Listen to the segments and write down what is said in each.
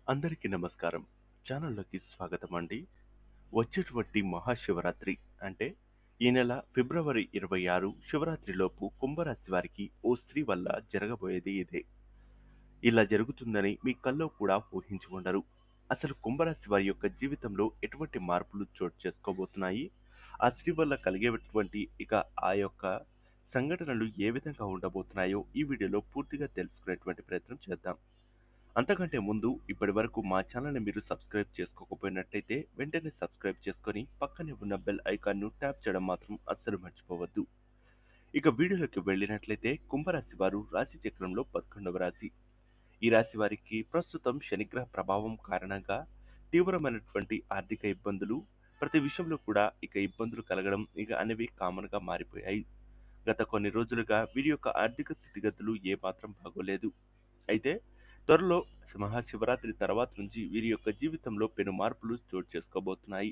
అందరికీ నమస్కారం. ఛానల్‌లోకి స్వాగతం అండి. వచ్చేటువంటి మహాశివరాత్రి అంటే ఈ నెల ఫిబ్రవరి 26 శివరాత్రిలోపు కుంభరాశి వారికి ఓ స్త్రీ వల్ల జరగబోయేది ఇదే. ఇలా జరుగుతుందని మీ కల్లో కూడా ఊహించి ఉండరు. అసలు కుంభరాశి వారి యొక్క జీవితంలో ఎటువంటి మార్పులు చోటు చేసుకోబోతున్నాయి? ఆ స్త్రీ వల్ల కలిగేటువంటి ఆ యొక్క సంఘటనలు ఏ విధంగా ఉండబోతున్నాయో ఈ వీడియోలో పూర్తిగా తెలుసుకునేటువంటి ప్రయత్నం చేద్దాం. అంతకంటే ముందు ఇప్పటివరకు మా ఛానల్‌ని మీరు సబ్స్క్రైబ్ చేసుకోకపోయినట్లయితే వెంటనే సబ్స్క్రైబ్ చేసుకొని పక్కనే ఉన్న బెల్ ఐకాన్‌ను ట్యాప్ చేయడం మాత్రం అస్సలు మర్చిపోవద్దు. ఇక వీడియోలోకి వెళ్ళినట్లయితే కుంభరాశి వారు రాశి చక్రంలో 11వ రాశి. ఈ రాశి వారికి ప్రస్తుతం శనిగ్రహ ప్రభావం కారణంగా తీవ్రమైనటువంటి ఆర్థిక ఇబ్బందులు, ప్రతి విషయంలో కూడా ఇబ్బందులు కలగడం అనేవి కామన్‌గా మారిపోయాయి. గత కొన్ని రోజులుగా వీరి యొక్క ఆర్థిక స్థితిగతులు ఏమాత్రం బాగోలేదు. అయితే త్వరలో మహాశివరాత్రి తర్వాత నుంచి వీరి యొక్క జీవితంలో పెను మార్పులు చోటు చేసుకోబోతున్నాయి.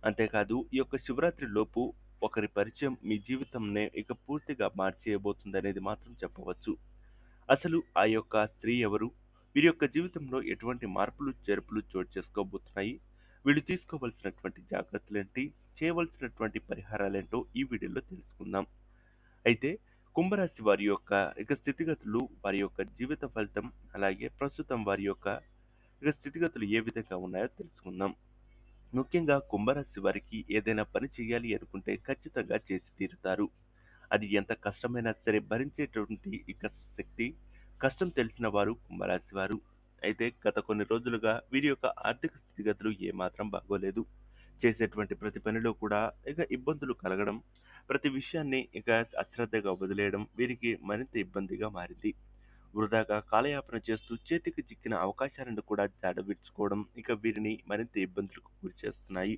అంతేకాదు ఈ యొక్క శివరాత్రి లోపు ఒకరి పరిచయం మీ జీవితంనే పూర్తిగా మార్చేయబోతుందనేది మాత్రం చెప్పవచ్చు. అసలు ఆ యొక్క స్త్రీ ఎవరు? వీరి యొక్క జీవితంలో ఎటువంటి మార్పులు, చేర్పులు చోటు చేసుకోబోతున్నాయి? వీళ్ళు తీసుకోవాల్సినటువంటి జాగ్రత్తలేంటి? చేయవలసినటువంటి పరిహారాలేంటో ఈ వీడియోలో తెలుసుకుందాం. అయితే కుంభరాశి వారి యొక్క స్థితిగతులు, వారి యొక్క జీవిత ఫలితం, అలాగే ప్రస్తుతం వారి యొక్క స్థితిగతులు ఏ విధంగా ఉన్నాయో తెలుసుకుందాం. ముఖ్యంగా కుంభరాశి వారికి ఏదైనా పని చేయాలి అనుకుంటే ఖచ్చితంగా చేసి తీరుతారు. అది ఎంత కష్టమైనా సరే భరించేటువంటి శక్తి, కష్టం తెలిసిన వారు కుంభరాశి వారు. అయితే గత కొన్ని రోజులుగా వీరి యొక్క ఆర్థిక స్థితిగతులు ఏమాత్రం బాగోలేదు. చేసేటువంటి ప్రతి పనిలో కూడా ఇబ్బందులు కలగడం, ప్రతి విషయాన్ని అశ్రద్ధగా వదిలేయడం వీరికి మరింత ఇబ్బందిగా మారింది. వృధాగా కాలయాపన చేస్తూ చేతికి చిక్కిన అవకాశాలను కూడా జాడవిడుచుకోవడం వీరిని మరింత ఇబ్బందులకు గురిచేస్తున్నాయి.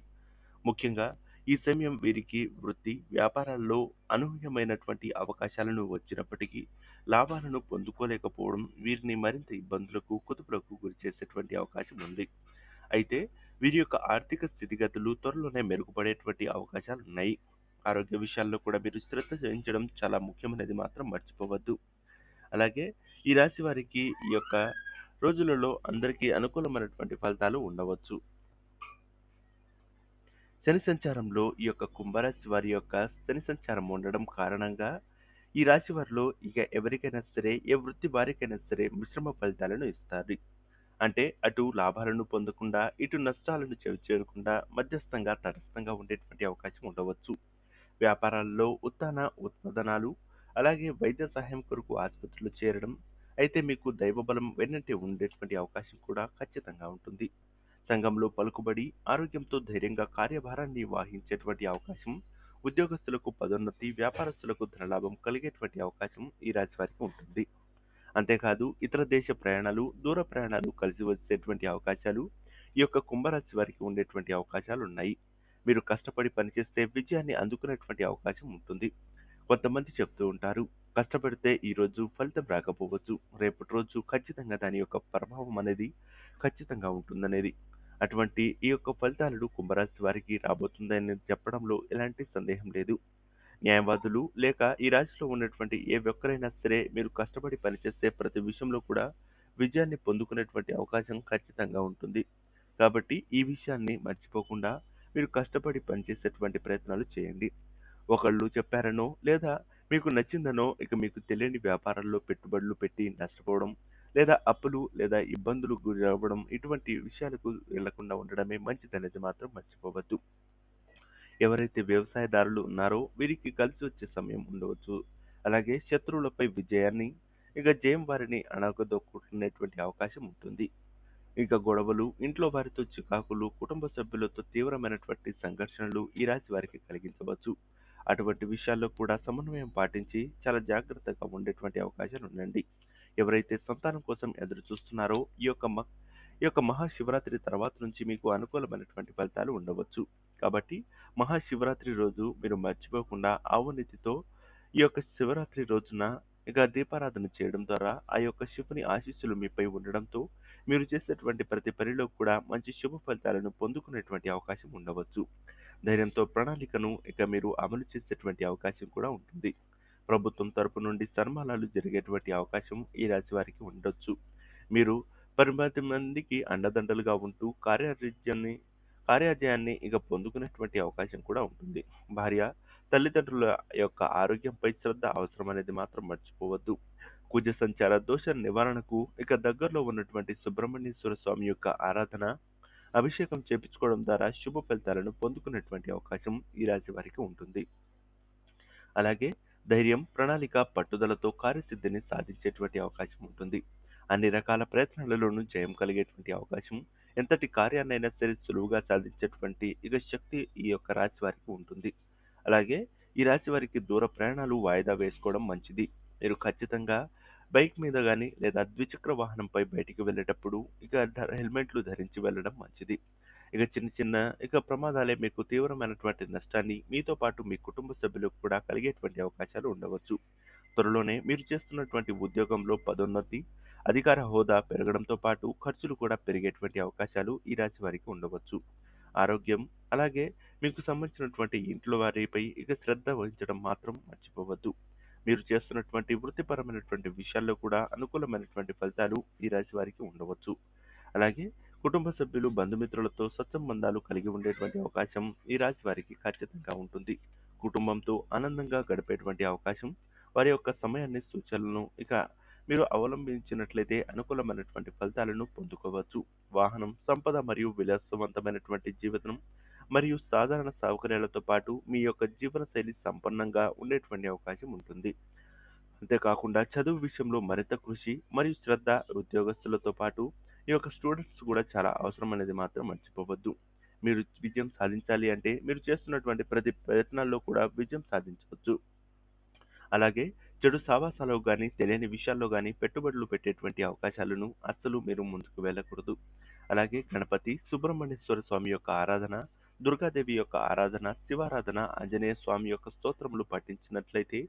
ముఖ్యంగా ఈ సమయం వీరికి వృత్తి, వ్యాపారాల్లో అనూహ్యమైనటువంటి అవకాశాలను వచ్చినప్పటికీ లాభాలను పొందుకోలేకపోవడం వీరిని మరింత ఇబ్బందులకు, కుదుపులకు గురిచేసేటువంటి అవకాశం ఉంది. అయితే వీరి యొక్క ఆర్థిక స్థితిగతులు త్వరలోనే మెరుగుపడేటువంటి అవకాశాలున్నాయి. ఆరోగ్య విషయాల్లో కూడా మీరు శ్రద్ధ వహించడం చాలా ముఖ్యమైనది మాత్రం మర్చిపోవద్దు. అలాగే ఈ రాశి వారికి ఈ యొక్క రోజులలో అందరికీ అనుకూలమైనటువంటి ఫలితాలు ఉండవచ్చు. శని సంచారంలో ఈ యొక్క కుంభరాశి వారి యొక్క శని సంచారం ఉండడం కారణంగా ఈ రాశి వారిలో ఎవరికైనా సరే, ఏ వృత్తి వారికైనా సరే మిశ్రమ ఫలితాలను ఇస్తారు. అంటే అటు లాభాలను పొందకుండా, ఇటు నష్టాలను చవిచేయకుండా మధ్యస్థంగా, తటస్థంగా ఉండేటువంటి అవకాశం ఉండవచ్చు. వ్యాపారాల్లో ఉత్థాన ఉత్పాదనాలు, అలాగే వైద్య సహాయం కొరకు ఆసుపత్రిలో చేరడం, అయితే మీకు దైవబలం వెన్నంటే ఉండేటువంటి అవకాశం కూడా ఖచ్చితంగా ఉంటుంది. సంఘంలో పలుకుబడి, ఆరోగ్యంతో ధైర్యంగా కార్యభారాన్ని వహించేటువంటి అవకాశం, ఉద్యోగస్తులకు పదోన్నతి, వ్యాపారస్తులకు ధనలాభం కలిగేటువంటి అవకాశం ఈ రాశి వారికి ఉంటుంది. అంతేకాదు ఇతర దేశ ప్రయాణాలు, దూర ప్రయాణాలు కలిసి వచ్చేటువంటి అవకాశాలు ఈ యొక్క కుంభరాశి వారికి ఉండేటువంటి అవకాశాలు ఉన్నాయి. మీరు కష్టపడి పనిచేస్తే విజయాన్ని అందుకునేటువంటి అవకాశం ఉంటుంది. కొంతమంది చెప్తూ ఉంటారు, కష్టపడితే ఈరోజు ఫలితం రాకపోవచ్చు, రేపటి రోజు ఖచ్చితంగా దాని యొక్క ప్రభావం అనేది ఖచ్చితంగా ఉంటుందనేది. అటువంటి ఈ యొక్క ఫలితాలను కుంభరాశి వారికి రాబోతుందని చెప్పడంలో ఎలాంటి సందేహం లేదు. న్యాయవాదులు లేక ఈ రాశిలో ఉన్నటువంటి ఏ ఒక్కరైనా సరే మీరు కష్టపడి పనిచేస్తే ప్రతి విషయంలో కూడా విజయాన్ని పొందుకునేటువంటి అవకాశం ఖచ్చితంగా ఉంటుంది. కాబట్టి ఈ విషయాన్ని మర్చిపోకుండా మీరు కష్టపడి పనిచేసేటువంటి ప్రయత్నాలు చేయండి. ఒకళ్ళు చెప్పారనో లేదా మీకు నచ్చిందనో మీకు తెలియని వ్యాపారాల్లో పెట్టుబడులు పెట్టి నష్టపోవడం, లేదా అప్పులు లేదా ఇబ్బందులు గురి అవ్వడం, ఇటువంటి విషయాలకు వెళ్లకుండా ఉండడమే మంచిదనేది మాత్రం మర్చిపోవద్దు. ఎవరైతే వ్యవసాయదారులు ఉన్నారో వీరికి కలిసి వచ్చే సమయం ఉండవచ్చు. అలాగే శత్రువులపై విజయాన్ని, జయం వారిని అణగదొక్కునేటువంటి అవకాశం ఉంటుంది. గొడవలు, ఇంట్లో వారితో చికాకులు, కుటుంబ సభ్యులతో తీవ్రమైనటువంటి సంఘర్షణలు ఈ రాశి వారికి కలిగించవచ్చు. అటువంటి విషయాల్లో కూడా సమన్వయం పాటించి చాలా జాగ్రత్తగా ఉండేటువంటి అవకాశాలు ఉండండి. ఎవరైతే సంతానం కోసం ఎదురు చూస్తున్నారో ఈ యొక్క మహాశివరాత్రి తర్వాత నుంచి మీకు అనుకూలమైనటువంటి ఫలితాలు ఉండవచ్చు. కాబట్టి మహాశివరాత్రి రోజు మీరు మర్చిపోకుండా ఆవు నెయ్యితో ఈ యొక్క శివరాత్రి రోజున దీపారాధన చేయడం ద్వారా ఆ యొక్క శివుని ఆశీస్సులు మీపై ఉండడంతో మీరు చేసేటువంటి ప్రతి పనిలో కూడా మంచి శుభ ఫలితాలను పొందుకునేటువంటి అవకాశం ఉండవచ్చు. ధైర్యంతో ప్రణాళికను మీరు అమలు చేసేటువంటి అవకాశం కూడా ఉంటుంది. ప్రభుత్వం తరపు నుండి సన్మానాలు జరిగేటువంటి అవకాశం ఈ రాశి వారికి ఉండొచ్చు. మీరు 10 మందికి అండదండలుగా ఉంటూ కార్యాజయాన్ని ఇక పొందుకునేటువంటి అవకాశం కూడా ఉంటుంది. భార్య, తల్లిదండ్రుల యొక్క ఆరోగ్యంపై శ్రద్ధ అవసరమనేది మాత్రం మర్చిపోవద్దు. కుజ సంచార దోష నివారణకు ఇక దగ్గరలో ఉన్నటువంటి సుబ్రహ్మణ్యేశ్వర స్వామి యొక్క ఆరాధన, అభిషేకం చేపించుకోవడం ద్వారా శుభ ఫలితాలను పొందుకునేటువంటి అవకాశం ఈ రాశి వారికి ఉంటుంది. అలాగే ధైర్యం, ప్రణాళిక, పట్టుదలతో కార్యసిద్ధిని సాధించేటువంటి అవకాశం ఉంటుంది. అన్ని రకాల ప్రయత్నాలలోనూ జయం కలిగేటువంటి అవకాశం, ఎంతటి కార్యాన్నైనా సరే సులువుగా సాధించేటువంటి ఇక శక్తి ఈ యొక్క రాశి వారికి ఉంటుంది. అలాగే ఈ రాశి వారికి దూర ప్రయాణాలు వాయిదా వేసుకోవడం మంచిది. మీరు ఖచ్చితంగా బైక్ మీద గాని లేదా ద్విచక్ర వాహనంపై బయటికి వెళ్ళేటప్పుడు ఇక హెల్మెట్లు ధరించి వెళ్ళడం మంచిది. ఇక చిన్న చిన్న ప్రమాదాలే మీకు తీవ్రమైనటువంటి నష్టాన్ని మీతో పాటు మీ కుటుంబ సభ్యులకు కూడా కలిగేటువంటి అవకాశాలు ఉండవచ్చు. త్వరలోనే మీరు చేస్తున్నటువంటి ఉద్యోగంలో పదోన్నతి, అధికార హోదా పెరగడంతో పాటు ఖర్చులు కూడా పెరిగేటువంటి అవకాశాలు ఈ రాశి వారికి ఉండవచ్చు. ఆరోగ్యం, అలాగే మీకు సంబంధించినటువంటి ఇంట్లో వారిపై ఇక శ్రద్ధ వహించడం మాత్రం మర్చిపోవద్దు. మీరు చేస్తున్నటువంటి వృత్తిపరమైనటువంటి విషయాల్లో కూడా అనుకూలమైనటువంటి ఫలితాలు ఈ రాశి వారికి ఉండవచ్చు. అలాగే కుటుంబ సభ్యులు, బంధుమిత్రులతో సత్సంబంధాలు కలిగి ఉండేటువంటి అవకాశం ఈ రాశి వారికి ఖచ్చితంగా ఉంటుంది. కుటుంబంతో ఆనందంగా గడిపేటువంటి అవకాశం, వారి యొక్క సమయాన్ని, సూచనలను మీరు అవలంబించినట్లయితే అనుకూలమైనటువంటి ఫలితాలను పొందుకోవచ్చు. వాహనం, సంపద మరియు విలాసవంతమైనటువంటి జీవితం మరియు సాధారణ సౌకర్యాలతో పాటు మీ యొక్క జీవనశైలి సంపన్నంగా ఉండేటువంటి అవకాశం ఉంటుంది. అంతేకాకుండా చదువు విషయంలో మరింత కృషి మరియు శ్రద్ధ ఉద్యోగస్తులతో పాటు ఈ యొక్క స్టూడెంట్స్ కూడా చాలా అవసరం అనేది మాత్రం మర్చిపోవద్దు. మీరు విజయం సాధించాలి అంటే మీరు చేస్తున్నటువంటి ప్రతి ప్రయత్నాల్లో కూడా విజయం సాధించవచ్చు. అలాగే చెడు సావాసాలు గానీ, తెలియని విషయాల్లో గానీ పెట్టుబడులు పెట్టేటువంటి అవకాశాలను అస్సలు మీరు ముందుకు వెళ్ళకూడదు. అలాగే గణపతి, సుబ్రహ్మణ్యేశ్వర స్వామి యొక్క ఆరాధన, దుర్గాదేవి యొక్క ఆరాధన, శివారాధన, ఆంజనేయ స్వామి యొక్క స్తోత్రములు పఠించినట్లయితే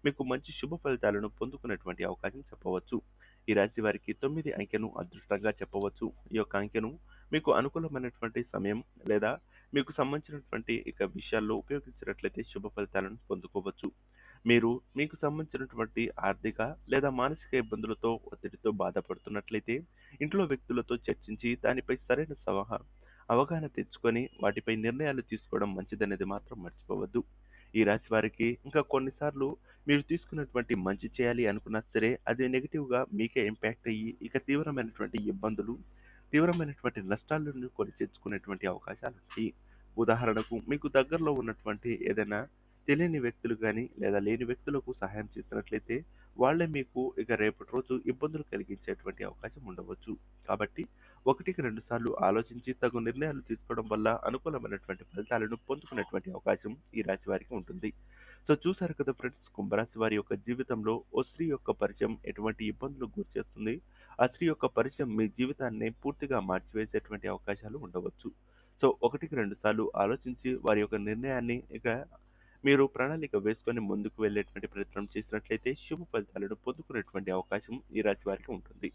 మీకు మంచి శుభ ఫలితాలను పొందుకునేటువంటి అవకాశం చెప్పవచ్చు. ఈ రాశి వారికి 9 అంకెను అదృష్టంగా చెప్పవచ్చు. ఈ యొక్క అంకెను మీకు అనుకూలమైనటువంటి సమయం లేదా మీకు సంబంధించినటువంటి విషయాల్లో ఉపయోగించినట్లయితే శుభ ఫలితాలను పొందుకోవచ్చు. మీరు మీకు సంబంధించినటువంటి ఆర్థిక లేదా మానసిక ఇబ్బందులతో, ఒత్తిడితో బాధపడుతున్నట్లయితే ఇంట్లో వ్యక్తులతో చర్చించి దానిపై సరైన అవగాహన తెచ్చుకొని వాటిపై నిర్ణయాలు తీసుకోవడం మంచిదనేది మాత్రం మర్చిపోవద్దు. ఈ రాశి వారికి ఇంకా కొన్నిసార్లు మీరు తీసుకున్నటువంటి మంచి చేయాలి అనుకున్నా సరే అది నెగిటివ్గా మీకే ఇంపాక్ట్ అయ్యి తీవ్రమైనటువంటి ఇబ్బందులు, తీవ్రమైనటువంటి నష్టాలను కొని తెచ్చుకునేటువంటి అవకాశాలు ఉంటాయి. ఉదాహరణకు మీకు దగ్గరలో ఉన్నటువంటి ఏదైనా తెలియని వ్యక్తులు గానీ లేదా లేని వ్యక్తులకు సహాయం చేసినట్లయితే వాళ్ళే మీకు రేపటి రోజు ఇబ్బందులు కలిగించేటువంటి అవకాశం ఉండవచ్చు. కాబట్టి ఒకటికి 2 సార్లు ఆలోచించి తగు నిర్ణయాలు తీసుకోవడం వల్ల అనుకూలమైనటువంటి ఫలితాలను పొందుకునేటువంటి అవకాశం ఈ రాశి వారికి ఉంటుంది. సో చూసారు కదా ఫ్రెండ్స్, కుంభరాశి వారి యొక్క జీవితంలో ఓ స్త్రీ యొక్క పరిచయం ఎటువంటి ఇబ్బందులకు గురిచేస్తుంది. ఆ స్త్రీ యొక్క పరిచయం మీ జీవితాన్ని పూర్తిగా మార్చివేసేటువంటి అవకాశాలు ఉండవచ్చు. సో ఒకటికి 2 సార్లు ఆలోచించి వారి యొక్క నిర్ణయాన్ని మీరు ప్రణాళిక వేసుకొని ముందుకు వెళ్ళేటువంటి ప్రయత్నం చేసినట్లయితే శుభ ఫలితాలను పొందుకునేటువంటి అవకాశం ఈ రాశి వారికి ఉంటుంది.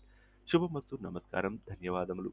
శుభమస్తు. నమస్కారం. ధన్యవాదములు.